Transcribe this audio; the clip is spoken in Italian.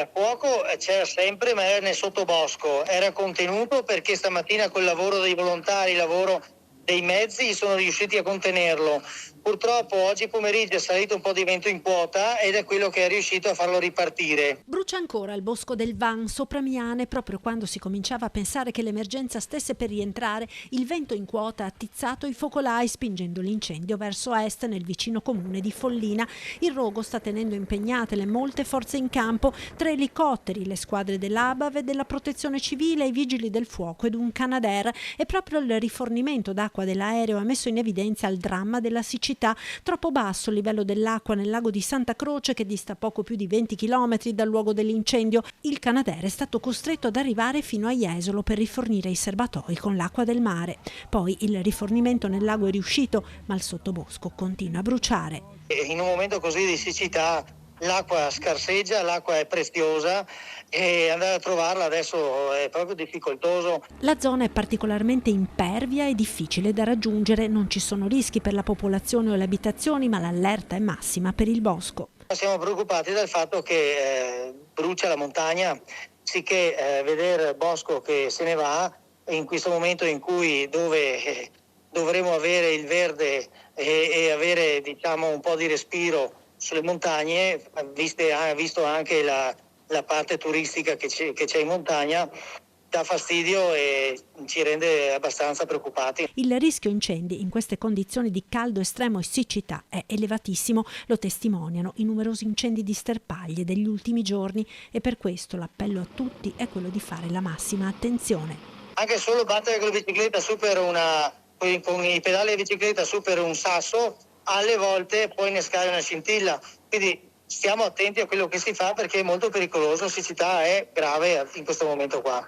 il fuoco c'era sempre, ma era nel sottobosco, era contenuto perché stamattina col lavoro dei volontari, il lavoro dei mezzi sono riusciti a contenerlo. Purtroppo oggi pomeriggio è salito un po' di vento in quota ed è quello che è riuscito a farlo ripartire. Brucia ancora il bosco del Van sopra Miane. Proprio quando si cominciava a pensare che l'emergenza stesse per rientrare, il vento in quota ha attizzato i focolai, spingendo l'incendio verso est nel vicino comune di Follina. Il rogo sta tenendo impegnate le molte forze in campo: 3 elicotteri, le squadre dell'ABAV e della Protezione Civile, i vigili del fuoco ed un Canadair. E proprio il rifornimento d'acqua dell'aereo ha messo in evidenza il dramma della siccità. Troppo basso il livello dell'acqua nel lago di Santa Croce, che dista poco più di 20 chilometri dal luogo dell'incendio. Il Canadair è stato costretto ad arrivare fino a Jesolo per rifornire i serbatoi con l'acqua del mare. Poi il rifornimento nel lago è riuscito, ma il sottobosco continua a bruciare. In un momento così di siccità l'acqua scarseggia, l'acqua è preziosa e andare a trovarla adesso è proprio difficoltoso. La zona è particolarmente impervia e difficile da raggiungere. Non ci sono rischi per la popolazione o le abitazioni, ma l'allerta è massima per il bosco. Siamo preoccupati dal fatto che brucia la montagna, sicché vedere il bosco che se ne va in questo momento in cui dovremo avere il verde e avere, diciamo, un po' di respiro sulle montagne, visto anche la parte turistica che c'è in montagna, dà fastidio e ci rende abbastanza preoccupati. Il rischio incendi in queste condizioni di caldo estremo e siccità è elevatissimo. Lo testimoniano i numerosi incendi di sterpaglie degli ultimi giorni, e per questo l'appello a tutti è quello di fare la massima attenzione. Anche solo battere con la bicicletta su per con i pedali di bicicletta su per un sasso, alle volte può innescare una scintilla. Quindi stiamo attenti a quello che si fa, perché è molto pericoloso, la siccità è grave in questo momento qua.